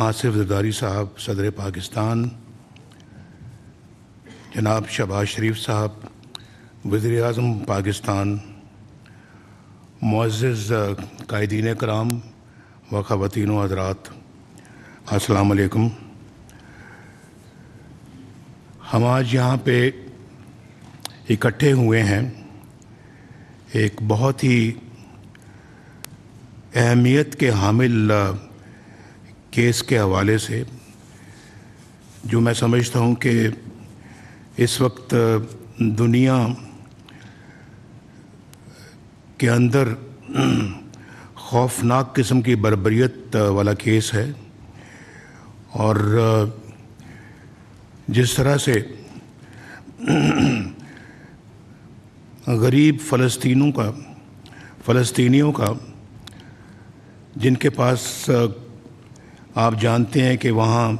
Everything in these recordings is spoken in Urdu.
آصف زرداری صاحب صدر پاکستان، جناب شہباز شریف صاحب وزیر اعظم پاکستان، معزز قائدین کرام و خواتین و حضرات، السلام علیکم۔ ہم آج یہاں پہ اکٹھے ہوئے ہیں ایک بہت ہی اہمیت کے حامل کیس کے حوالے سے، جو میں سمجھتا ہوں کہ اس وقت دنیا کے اندر خوفناک قسم کی بربریت والا کیس ہے، اور جس طرح سے غریب فلسطینیوں کا جن کے پاس آپ جانتے ہیں کہ وہاں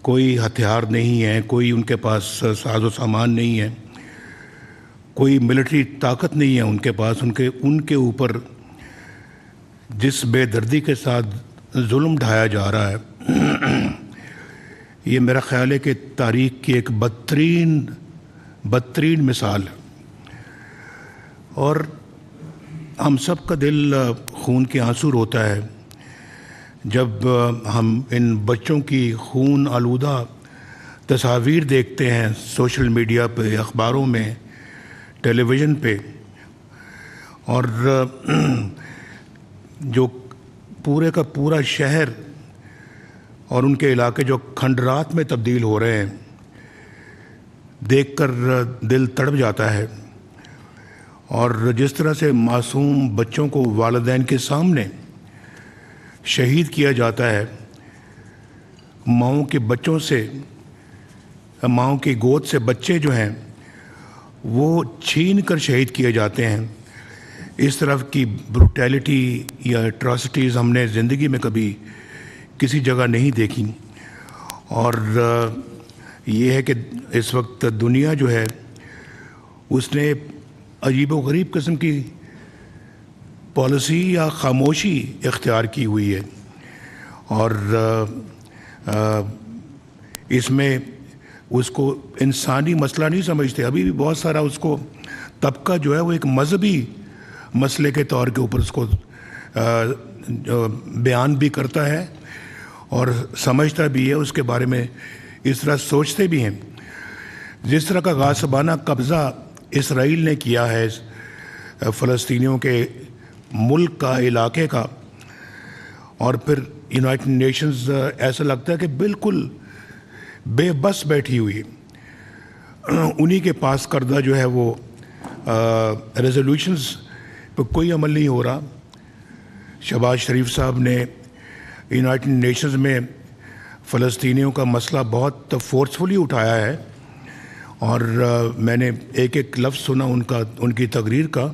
کوئی ہتھیار نہیں ہے، کوئی ان کے پاس ساز و سامان نہیں ہے، کوئی ملٹری طاقت نہیں ہے ان کے پاس، ان کے اوپر جس بے دردی کے ساتھ ظلم ڈھایا جا رہا ہے، یہ میرا خیال ہے کہ تاریخ کی ایک بدترین مثال ہے، اور ہم سب کا دل خون کے آنسو روتا ہے جب ہم ان بچوں کی خون آلودہ تصاویر دیکھتے ہیں سوشل میڈیا پہ، اخباروں میں، ٹیلی ویژن پہ، اور جو پورے کا پورا شہر اور ان کے علاقے جو کھنڈرات میں تبدیل ہو رہے ہیں، دیکھ کر دل تڑپ جاتا ہے۔ اور جس طرح سے معصوم بچوں کو والدین کے سامنے شہید کیا جاتا ہے، ماؤں کی گود سے بچے جو ہیں وہ چھین کر شہید کیے جاتے ہیں، اس طرح کی بروٹیلٹی یا اٹراسٹیز ہم نے زندگی میں کبھی کسی جگہ نہیں دیکھی۔ اور یہ ہے کہ اس وقت دنیا جو ہے اس نے عجیب و غریب قسم کی پالیسی یا خاموشی اختیار کی ہوئی ہے، اور اس میں اس کو انسانی مسئلہ نہیں سمجھتے۔ ابھی بھی بہت سارا اس کو طبقہ جو ہے وہ ایک مذہبی مسئلے کے طور کے اوپر اس کو بیان بھی کرتا ہے اور سمجھتا بھی ہے، اس کے بارے میں اس طرح سوچتے بھی ہیں۔ جس طرح کا غاصبانہ قبضہ اسرائیل نے کیا ہے فلسطینیوں کے ملک کا، علاقے کا، اور پھر یونائٹڈ نیشنز ایسا لگتا ہے کہ بالکل بے بس بیٹھی ہوئی، انہی کے پاس کردہ جو ہے وہ ریزولوشنز پہ کوئی عمل نہیں ہو رہا۔ شہباز شریف صاحب نے یونائٹڈ نیشنز میں فلسطینیوں کا مسئلہ بہت فورسفلی اٹھایا ہے، اور میں نے ایک لفظ سنا ان کی تقریر کا،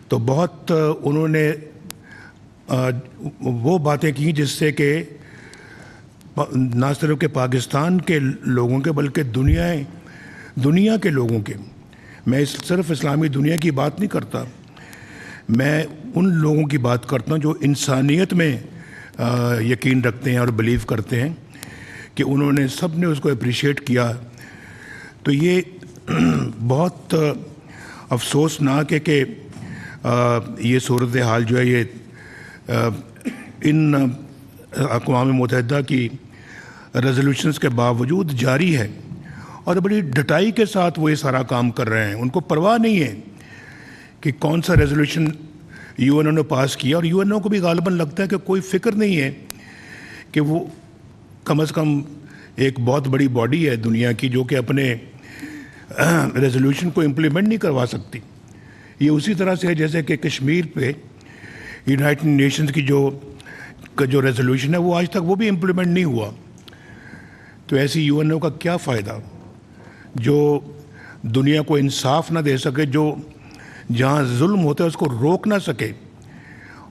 تو بہت انہوں نے وہ باتیں کی جس سے کہ نہ صرف کہ پاکستان کے لوگوں کے بلکہ دنیا کے لوگوں کے، میں صرف اسلامی دنیا کی بات نہیں کرتا، میں ان لوگوں کی بات کرتا ہوں جو انسانیت میں یقین رکھتے ہیں اور بلیو کرتے ہیں، کہ انہوں نے سب نے اس کو اپریشیٹ کیا۔ تو یہ بہت افسوسناک ہے کہ یہ صورتحال جو ہے یہ ان اقوام متحدہ کی ریزولوشنز کے باوجود جاری ہے، اور بڑی ڈٹائی کے ساتھ وہ یہ سارا کام کر رہے ہیں۔ ان کو پرواہ نہیں ہے کہ کون سا ریزولوشن یو این او نے پاس کیا، اور یو این او کو بھی غالباً لگتا ہے کہ کوئی فکر نہیں ہے کہ وہ کم از کم ایک بہت بڑی باڈی ہے دنیا کی جو کہ اپنے ریزولوشن کو امپلیمنٹ نہیں کروا سکتی۔ یہ اسی طرح سے ہے جیسے کہ کشمیر پہ یونائٹڈ نیشنز کی جو ریزولوشن ہے وہ آج تک وہ بھی امپلیمنٹ نہیں ہوا۔ تو ایسی یو این او کا کیا فائدہ جو دنیا کو انصاف نہ دے سکے، جو جہاں ظلم ہوتا ہے اس کو روک نہ سکے،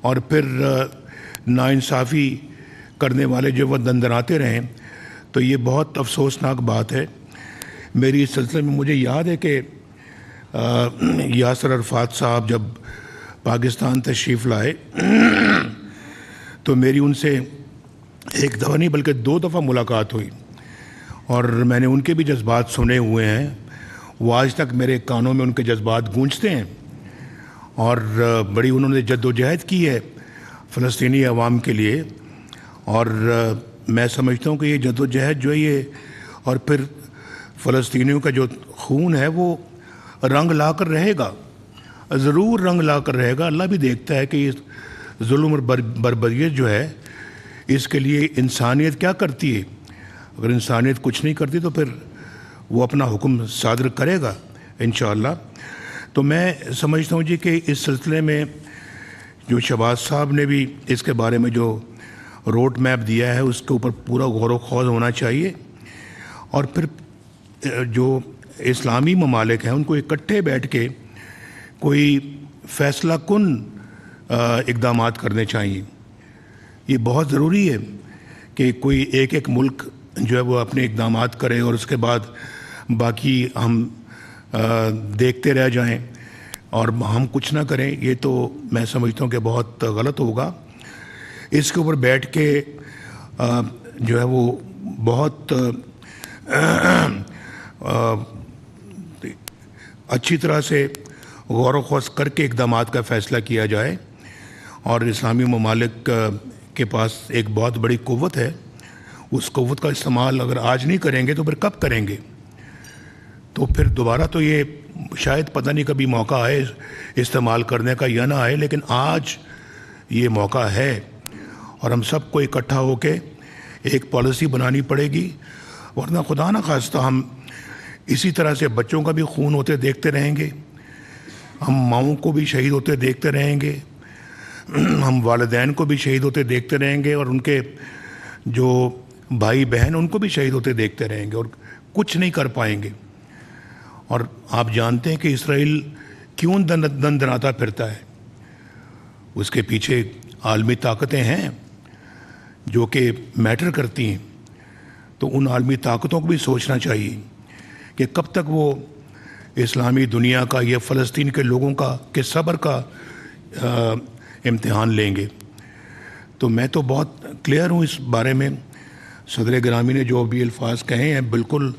اور پھر ناانصافی کرنے والے جو وہ دندناتے رہیں۔ تو یہ بہت افسوسناک بات ہے۔ میری اس سلسلے میں مجھے یاد ہے کہ یاسر عرفات صاحب جب پاکستان تشریف لائے تو میری ان سے ایک دفعہ نہیں بلکہ 2 دفعہ ملاقات ہوئی، اور میں نے ان کے بھی جذبات سنے ہوئے ہیں. وہ آج تک میرے کانوں میں ان کے جذبات گونجتے ہیں، اور بڑی انہوں نے جد و جہد کی ہے فلسطینی عوام کے لیے. اور میں سمجھتا ہوں کہ یہ جد و جہد جو ہے یہ، اور پھر فلسطینیوں کا جو خون ہے وہ رنگ لا کر رہے گا، ضرور رنگ لا کر رہے گا. اللہ بھی دیکھتا ہے کہ یہ ظلم اور بربریت جو ہے اس کے لیے انسانیت کیا کرتی ہے. اگر انسانیت کچھ نہیں کرتی تو پھر وہ اپنا حکم صادر کرے گا انشاءاللہ. تو میں سمجھتا ہوں جی کہ اس سلسلے میں جو شہباز صاحب نے بھی اس کے بارے میں جو روڈ میپ دیا ہے اس کے اوپر پورا غور و خوض ہونا چاہیے. اور پھر جو اسلامی ممالک ہیں ان کو اکٹھے بیٹھ کے کوئی فیصلہ کن اقدامات کرنے چاہیے. یہ بہت ضروری ہے کہ کوئی ایک ملک جو ہے وہ اپنے اقدامات کرے اور اس کے بعد باقی ہم دیکھتے رہ جائیں اور ہم کچھ نہ کریں. یہ تو میں سمجھتا ہوں کہ بہت غلط ہوگا. اس کے اوپر بیٹھ کے جو ہے وہ بہت اچھی طرح سے غور و خوض کر کے اقدامات کا فیصلہ کیا جائے. اور اسلامی ممالک کے پاس ایک بہت بڑی قوت ہے، اس قوت کا استعمال اگر آج نہیں کریں گے تو پھر کب کریں گے؟ تو پھر دوبارہ تو یہ شاید پتہ نہیں کبھی موقع آئے استعمال کرنے کا یا نہ آئے، لیکن آج یہ موقع ہے اور ہم سب کو اکٹھا ہو کے ایک پالیسی بنانی پڑے گی. ورنہ خدا نہ خواستہ ہم اسی طرح سے بچوں کا بھی خون ہوتے دیکھتے رہیں گے، ہم ماؤں کو بھی شہید ہوتے دیکھتے رہیں گے، ہم والدین کو بھی شہید ہوتے دیکھتے رہیں گے، اور ان کے جو بھائی بہن ان کو بھی شہید ہوتے دیکھتے رہیں گے اور کچھ نہیں کر پائیں گے. اور آپ جانتے ہیں کہ اسرائیل کیوں دندناتا پھرتا ہے؟ اس کے پیچھے عالمی طاقتیں ہیں جو کہ میٹر کرتی ہیں. تو ان عالمی طاقتوں کو بھی سوچنا چاہیے کہ کب تک وہ اسلامی دنیا کا یا فلسطین کے لوگوں کا کہ صبر کا امتحان لیں گے. تو میں تو بہت کلیئر ہوں اس بارے میں. صدر گرامی نے جو بھی الفاظ کہے ہیں بالکل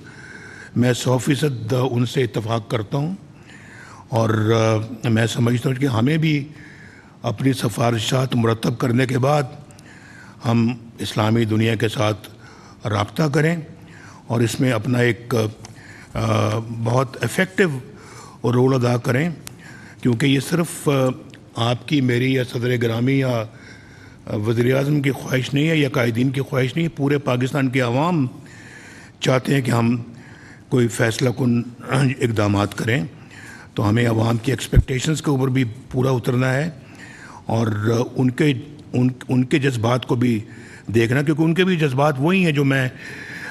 میں 100% ان سے اتفاق کرتا ہوں. اور میں سمجھتا ہوں کہ ہمیں بھی اپنی سفارشات مرتب کرنے کے بعد ہم اسلامی دنیا کے ساتھ رابطہ کریں اور اس میں اپنا ایک بہت ایفیکٹو رول ادا کریں. کیونکہ یہ صرف آپ کی میری یا صدر گرامی یا وزیر اعظم کی خواہش نہیں ہے یا قائدین کی خواہش نہیں ہے، پورے پاکستان کے عوام چاہتے ہیں کہ ہم کوئی فیصلہ کن اقدامات کریں. تو ہمیں عوام کی ایکسپیکٹیشنز کے اوپر بھی پورا اترنا ہے اور ان کے جذبات کو بھی دیکھنا، کیونکہ ان کے بھی جذبات وہی ہیں جو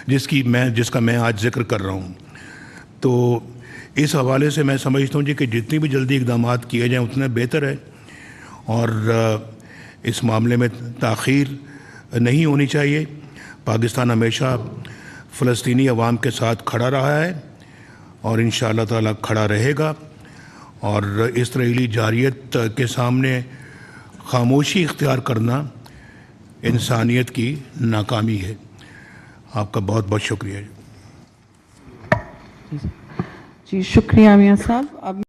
جس کا میں آج ذکر کر رہا ہوں. تو اس حوالے سے میں سمجھتا ہوں کہ جتنی بھی جلدی اقدامات کیے جائیں اتنا بہتر ہے. اور اس معاملے میں تاخیر نہیں ہونی چاہیے. پاکستان ہمیشہ فلسطینی عوام کے ساتھ کھڑا رہا ہے اور انشاءاللہ تعالی کھڑا رہے گا. اور اسرائیلی جارحیت کے سامنے خاموشی اختیار کرنا انسانیت کی ناکامی ہے. آپ کا بہت بہت شکریہ. جی شکریہ میاں صاحب. اب